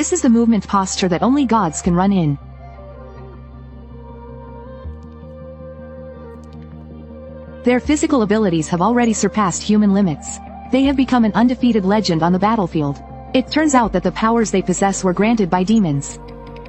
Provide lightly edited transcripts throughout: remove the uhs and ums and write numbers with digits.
This is the movement posture that only gods can run in. Their physical abilities have already surpassed human limits. They have become an undefeated legend on the battlefield. It turns out that the powers they possess were granted by demons.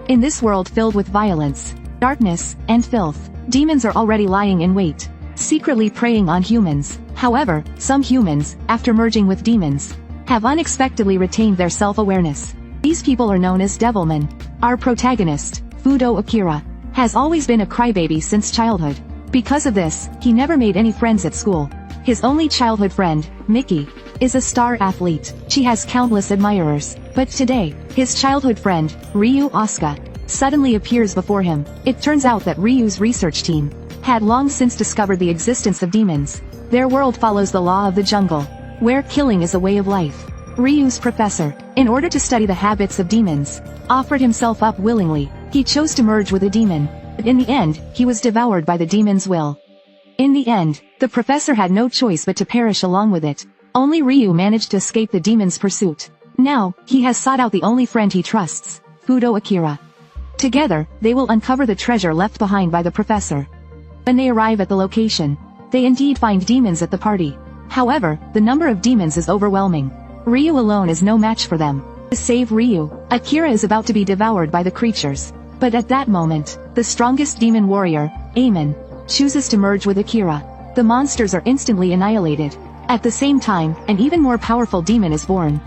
In this world filled with violence, darkness, and filth, demons are already lying in wait, secretly preying on humans. However, some humans, after merging with demons, have unexpectedly retained their self-awareness. These people are known as devilmen. Our protagonist, Fudo Akira, has always been a crybaby since childhood. Because of this, he never made any friends at school. His only childhood friend, Miki, is a star athlete. She has countless admirers. But today, his childhood friend, Ryu Asuka, suddenly appears before him. It turns out that Ryu's research team had long since discovered the existence of demons. Their world follows the law of the jungle, where killing is a way of life. Ryu's professor, in order to study the habits of demons, offered himself up willingly. He chose to merge with a demon, but in the end, he was devoured by the demon's will. In the end, the professor had no choice but to perish along with it. Only Ryu managed to escape the demon's pursuit. Now, he has sought out the only friend he trusts, Fudo Akira. Together, they will uncover the treasure left behind by the professor. When they arrive at the location, they indeed find demons at the party. However, the number of demons is overwhelming. Ryu alone is no match for them. To save Ryu, Akira is about to be devoured by the creatures. But at that moment, the strongest demon warrior, Amon, chooses to merge with Akira. The monsters are instantly annihilated. At the same time, an even more powerful demon is born.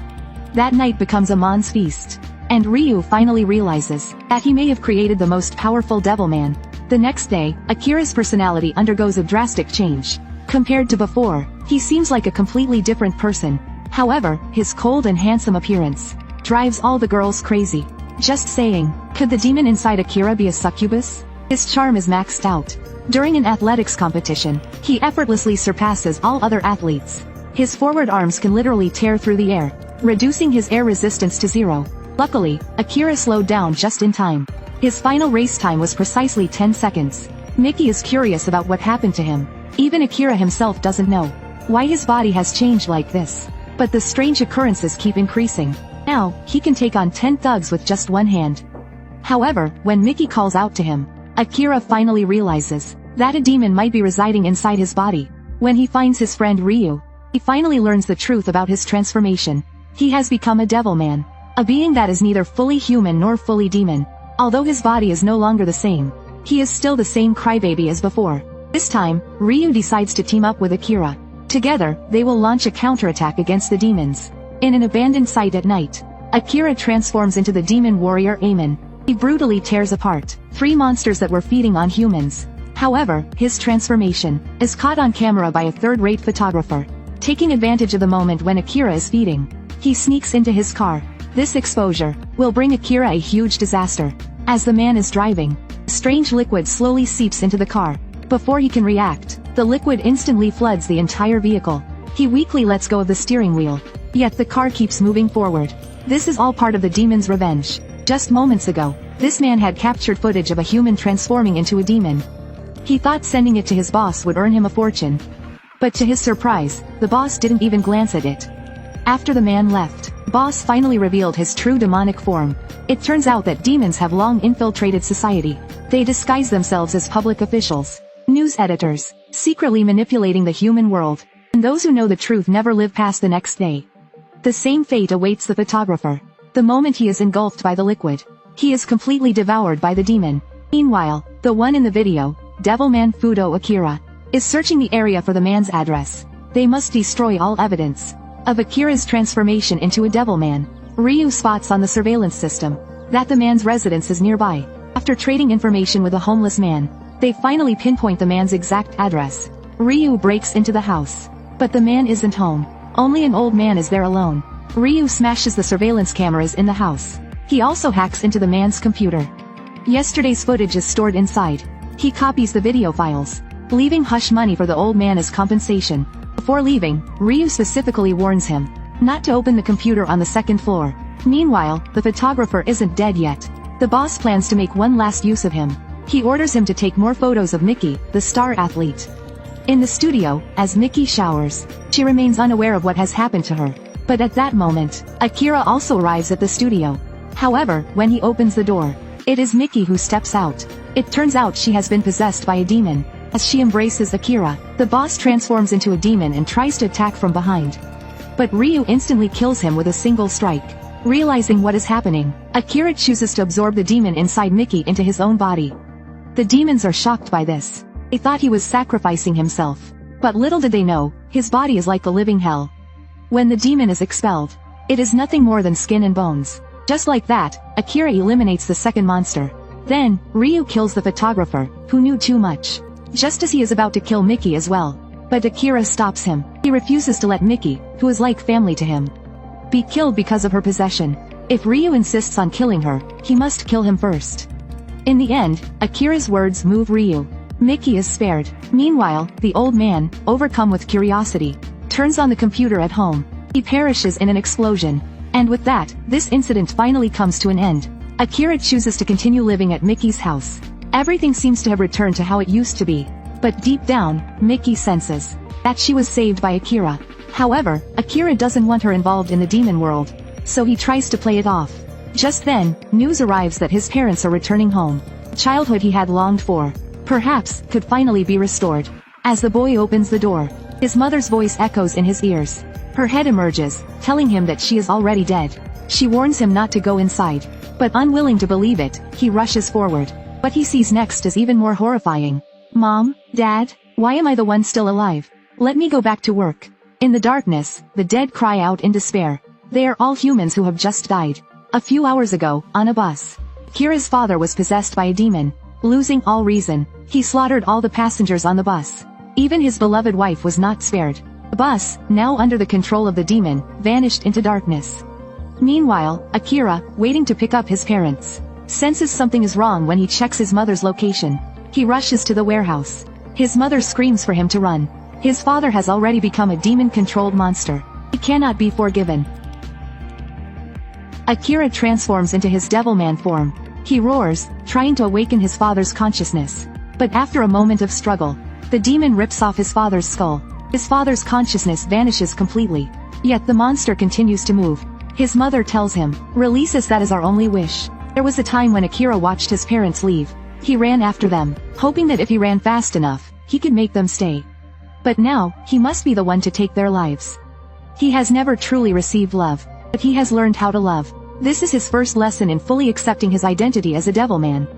That night becomes Amon's feast. And Ryu finally realizes that he may have created the most powerful Devilman. The next day, Akira's personality undergoes a drastic change. Compared to before, he seems like a completely different person. However, his cold and handsome appearance drives all the girls crazy. Just saying, could the demon inside Akira be a succubus? His charm is maxed out. During an athletics competition, he effortlessly surpasses all other athletes. His forward arms can literally tear through the air, reducing his air resistance to 0. Luckily, Akira slowed down just in time. His final race time was precisely 10 seconds. Miki is curious about what happened to him. Even Akira himself doesn't know why his body has changed like this. But the strange occurrences keep increasing. Now, he can take on 10 thugs with just one hand. However, when Miki calls out to him, Akira finally realizes that a demon might be residing inside his body. When he finds his friend Ryu, he finally learns the truth about his transformation. He has become a Devilman, a being that is neither fully human nor fully demon. Although his body is no longer the same, he is still the same crybaby as before. This time, Ryu decides to team up with Akira. Together, they will launch a counterattack against the demons. In an abandoned site at night, Akira transforms into the demon warrior Amon. He brutally tears apart 3 monsters that were feeding on humans. However, his transformation is caught on camera by a third-rate photographer. Taking advantage of the moment when Akira is feeding, he sneaks into his car. This exposure will bring Akira a huge disaster. As the man is driving, strange liquid slowly seeps into the car. Before he can react, the liquid instantly floods the entire vehicle. He weakly lets go of the steering wheel, yet the car keeps moving forward. This is all part of the demon's revenge. Just moments ago, this man had captured footage of a human transforming into a demon. He thought sending it to his boss would earn him a fortune. But to his surprise, the boss didn't even glance at it. After the man left, boss finally revealed his true demonic form. It turns out that demons have long infiltrated society. They disguise themselves as public officials, news editors, secretly manipulating the human world. And those who know the truth never live past the next day. The same fate awaits the photographer. The moment he is engulfed by the liquid, he is completely devoured by the demon. Meanwhile, the one in the video, Devilman Fudo Akira, is searching the area for the man's address. They must destroy all evidence of Akira's transformation into a Devilman. Ryu spots on the surveillance system that the man's residence is nearby. After trading information with a homeless man, they finally pinpoint the man's exact address. Ryu breaks into the house, but the man isn't home. Only an old man is there alone. Ryu smashes the surveillance cameras in the house. He also hacks into the man's computer. Yesterday's footage is stored inside. He copies the video files, leaving hush money for the old man as compensation. Before leaving, Ryu specifically warns him not to open the computer on the 2nd floor. Meanwhile, the photographer isn't dead yet. The boss plans to make one last use of him. He orders him to take more photos of Miki, the star athlete. In the studio, as Miki showers, she remains unaware of what has happened to her. But at that moment, Akira also arrives at the studio. However, when he opens the door, it is Miki who steps out. It turns out she has been possessed by a demon. As she embraces Akira, the boss transforms into a demon and tries to attack from behind. But Ryu instantly kills him with a single strike. Realizing what is happening, Akira chooses to absorb the demon inside Miki into his own body. The demons are shocked by this. They thought he was sacrificing himself. But little did they know, his body is like the living hell. When the demon is expelled, it is nothing more than skin and bones. Just like that, Akira eliminates the second monster. Then, Ryu kills the photographer, who knew too much. Just as he is about to kill Miki as well. But Akira stops him. He refuses to let Miki, who is like family to him, be killed because of her possession. If Ryu insists on killing her, he must kill him first. In the end, Akira's words move Ryu. Miki is spared. Meanwhile, the old man, overcome with curiosity, turns on the computer at home. He perishes in an explosion. And with that, this incident finally comes to an end. Akira chooses to continue living at Miki's house. Everything seems to have returned to how it used to be. But deep down, Miki senses that she was saved by Akira. However, Akira doesn't want her involved in the demon world, so he tries to play it off. Just then, news arrives that his parents are returning home. Childhood he had longed for, perhaps, could finally be restored. As the boy opens the door, his mother's voice echoes in his ears. Her head emerges, telling him that she is already dead. She warns him not to go inside, but unwilling to believe it, he rushes forward. What he sees next is even more horrifying. Mom, Dad, why am I the one still alive? Let me go back to work. In the darkness, the dead cry out in despair. They are all humans who have just died. A few hours ago, on a bus, Kira's father was possessed by a demon. Losing all reason, he slaughtered all the passengers on the bus. Even his beloved wife was not spared. The bus, now under the control of the demon, vanished into darkness. Meanwhile, Akira, waiting to pick up his parents, senses something is wrong when he checks his mother's location. He rushes to the warehouse. His mother screams for him to run. His father has already become a demon-controlled monster. He cannot be forgiven. Akira transforms into his Devilman form. He roars, trying to awaken his father's consciousness. But after a moment of struggle, the demon rips off his father's skull. His father's consciousness vanishes completely. Yet the monster continues to move. His mother tells him, "Release us, that is our only wish." There was a time when Akira watched his parents leave. He ran after them, hoping that if he ran fast enough, he could make them stay. But now, he must be the one to take their lives. He has never truly received love, but he has learned how to love. This is his first lesson in fully accepting his identity as a Devilman.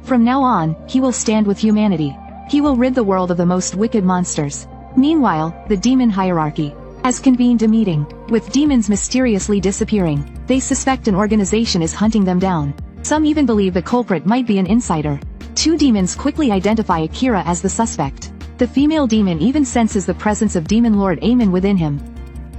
From now on, he will stand with humanity. He will rid the world of the most wicked monsters. Meanwhile, the demon hierarchy has convened a meeting. With demons mysteriously disappearing, they suspect an organization is hunting them down. Some even believe the culprit might be an insider. Two demons quickly identify Akira as the suspect. The female demon even senses the presence of Demon Lord Amon within him.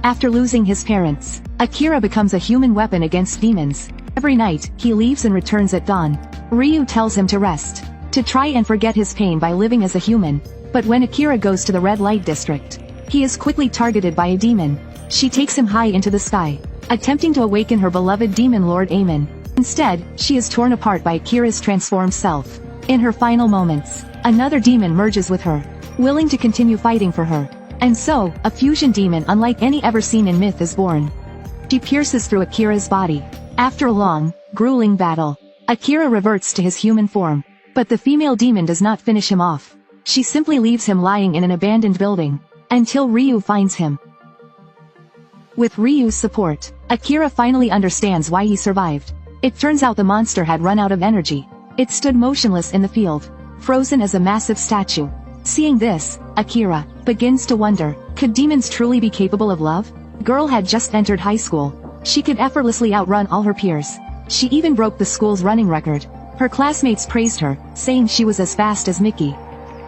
After losing his parents, Akira becomes a human weapon against demons. Every night, he leaves and returns at dawn. Ryu tells him to rest, to try and forget his pain by living as a human. But when Akira goes to the red light district, he is quickly targeted by a demon. She takes him high into the sky, attempting to awaken her beloved Demon Lord Amon. Instead, she is torn apart by Akira's transformed self. In her final moments, another demon merges with her, willing to continue fighting for her. And so, a fusion demon unlike any ever seen in myth is born. She pierces through Akira's body. After a long, grueling battle, Akira reverts to his human form. But the female demon does not finish him off. She simply leaves him lying in an abandoned building, until Ryu finds him. With Ryu's support, Akira finally understands why he survived. It turns out the monster had run out of energy. It stood motionless in the field, frozen as a massive statue. Seeing this, Akira begins to wonder, could demons truly be capable of love? Girl had just entered high school. She could effortlessly outrun all her peers. She even broke the school's running record. Her classmates praised her, saying she was as fast as Miki.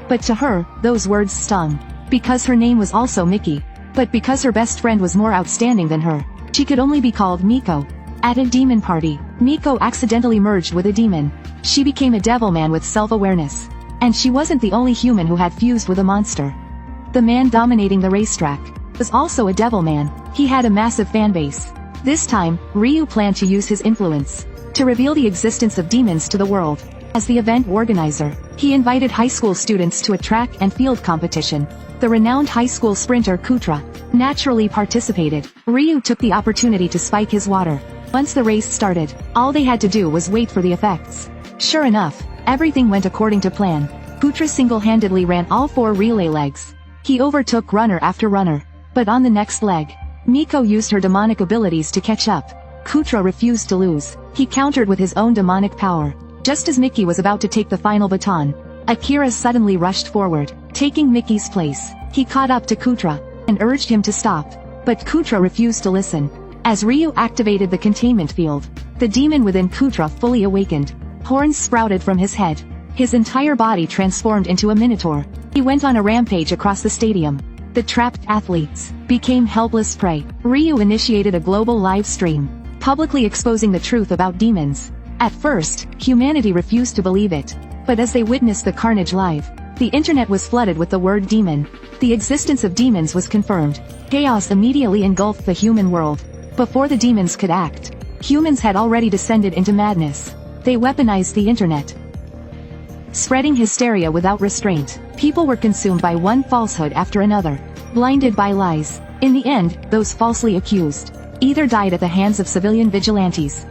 But to her, those words stung. Because her name was also Miki. But because her best friend was more outstanding than her, she could only be called Miko. At a demon party, Miko accidentally merged with a demon. She became a Devilman with self-awareness. And she wasn't the only human who had fused with a monster. The man dominating the racetrack was also a Devilman. He had a massive fanbase. This time, Ryu planned to use his influence to reveal the existence of demons to the world. As the event organizer, he invited high school students to a track and field competition. The renowned high school sprinter Kutra naturally participated. Ryu took the opportunity to spike his water. Once the race started, all they had to do was wait for the effects. Sure enough, everything went according to plan. Putra single-handedly ran all 4 relay legs. He overtook runner after runner. But on the next leg, Miko used her demonic abilities to catch up. Putra refused to lose. He countered with his own demonic power. Just as Mickey was about to take the final baton, Akira suddenly rushed forward, taking Mickey's place. He caught up to Kutra, and urged him to stop. But Kutra refused to listen. As Ryu activated the containment field, the demon within Kutra fully awakened. Horns sprouted from his head. His entire body transformed into a minotaur. He went on a rampage across the stadium. The trapped athletes became helpless prey. Ryu initiated a global live stream, publicly exposing the truth about demons. At first, humanity refused to believe it. But as they witnessed the carnage live, the internet was flooded with the word demon. The existence of demons was confirmed. Chaos immediately engulfed the human world. Before the demons could act, humans had already descended into madness. They weaponized the internet, spreading hysteria without restraint. People were consumed by one falsehood after another, blinded by lies. In the end, those falsely accused either died at the hands of civilian vigilantes,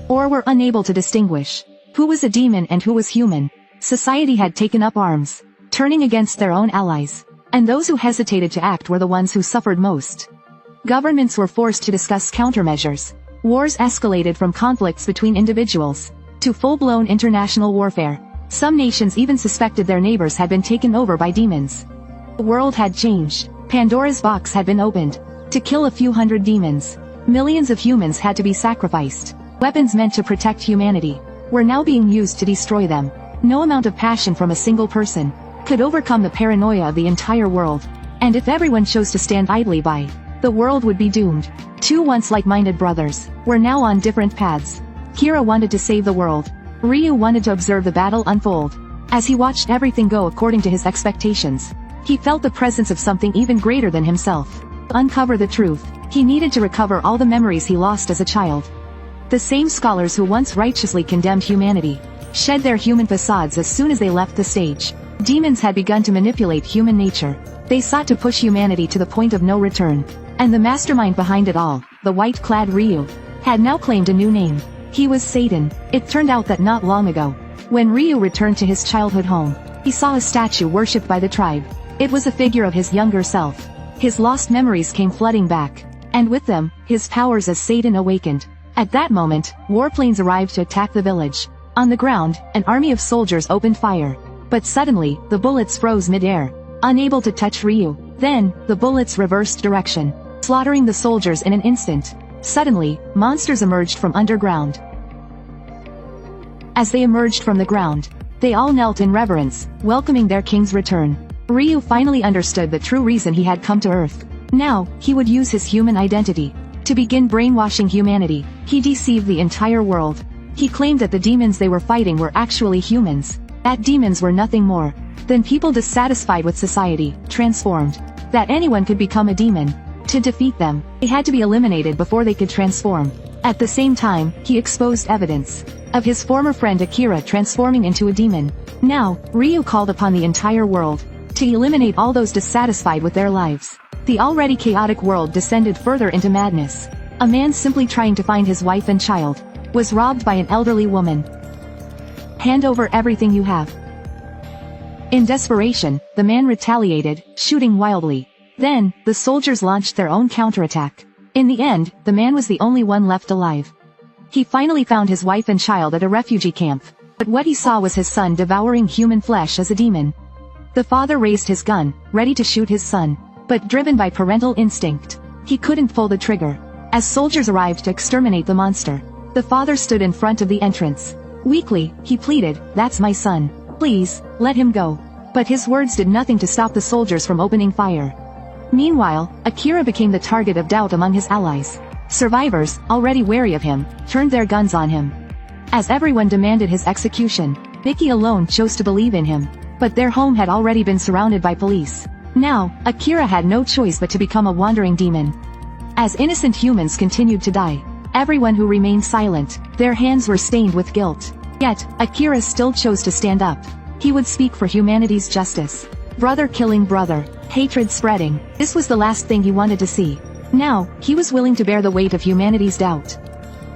or were unable to distinguish who was a demon and who was human. Society had taken up arms, turning against their own allies, and those who hesitated to act were the ones who suffered most. Governments were forced to discuss countermeasures. Wars escalated from conflicts between individuals to full-blown international warfare. Some nations even suspected their neighbors had been taken over by demons. The world had changed. Pandora's box had been opened. To kill a few hundred demons, millions of humans had to be sacrificed. Weapons meant to protect humanity were now being used to destroy them. No amount of passion from a single person could overcome the paranoia of the entire world. And if everyone chose to stand idly by, the world would be doomed. Two once like-minded brothers were now on different paths. Kira wanted to save the world. Ryu wanted to observe the battle unfold. As he watched everything go according to his expectations, he felt the presence of something even greater than himself. To uncover the truth, he needed to recover all the memories he lost as a child. The same scholars who once righteously condemned humanity shed their human facades as soon as they left the stage. Demons had begun to manipulate human nature. They sought to push humanity to the point of no return. And the mastermind behind it all, the white-clad Ryu, had now claimed a new name. He was Satan. It turned out that not long ago, when Ryu returned to his childhood home, he saw a statue worshipped by the tribe. It was a figure of his younger self. His lost memories came flooding back, and with them, his powers as Satan awakened. At that moment, warplanes arrived to attack the village. On the ground, an army of soldiers opened fire. But suddenly, the bullets froze mid-air, unable to touch Ryu. Then, the bullets reversed direction, slaughtering the soldiers in an instant. Suddenly, monsters emerged from underground. As they emerged from the ground, they all knelt in reverence, welcoming their king's return. Ryu finally understood the true reason he had come to Earth. Now, he would use his human identity to begin brainwashing humanity. He deceived the entire world. He claimed that the demons they were fighting were actually humans. That demons were nothing more than people dissatisfied with society, transformed. That anyone could become a demon. To defeat them, they had to be eliminated before they could transform. At the same time, he exposed evidence of his former friend Akira transforming into a demon. Now, Ryu called upon the entire world to eliminate all those dissatisfied with their lives. The already chaotic world descended further into madness. A man simply trying to find his wife and child was robbed by an elderly woman. Hand over everything you have. In desperation, the man retaliated, shooting wildly. Then, the soldiers launched their own counterattack. In the end, the man was the only one left alive. He finally found his wife and child at a refugee camp. But what he saw was his son devouring human flesh as a demon. The father raised his gun, ready to shoot his son. But driven by parental instinct, he couldn't pull the trigger. As soldiers arrived to exterminate the monster, the father stood in front of the entrance. Weakly, he pleaded, "That's my son. Please, let him go." But his words did nothing to stop the soldiers from opening fire. Meanwhile, Akira became the target of doubt among his allies. Survivors, already wary of him, turned their guns on him. As everyone demanded his execution, Mickey alone chose to believe in him. But their home had already been surrounded by police. Now, Akira had no choice but to become a wandering demon. As innocent humans continued to die, everyone who remained silent, their hands were stained with guilt. Yet, Akira still chose to stand up. He would speak for humanity's justice. Brother killing brother, hatred spreading. This was the last thing he wanted to see. Now, he was willing to bear the weight of humanity's doubt.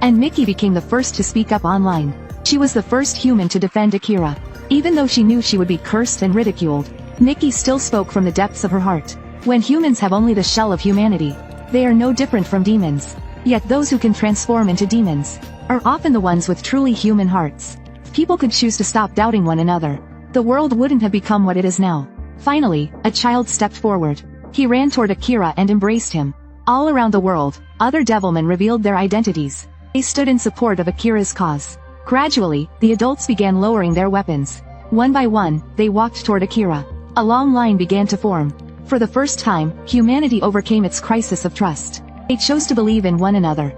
And Mickey became the first to speak up online. She was the first human to defend Akira. Even though she knew she would be cursed and ridiculed, Mickey still spoke from the depths of her heart. When humans have only the shell of humanity, they are no different from demons. Yet those who can transform into demons are often the ones with truly human hearts. If people could choose to stop doubting one another, the world wouldn't have become what it is now. Finally, a child stepped forward. He ran toward Akira and embraced him. All around the world, other devilmen revealed their identities. They stood in support of Akira's cause. Gradually, the adults began lowering their weapons. One by one, they walked toward Akira. A long line began to form. For the first time, humanity overcame its crisis of trust. They chose to believe in one another.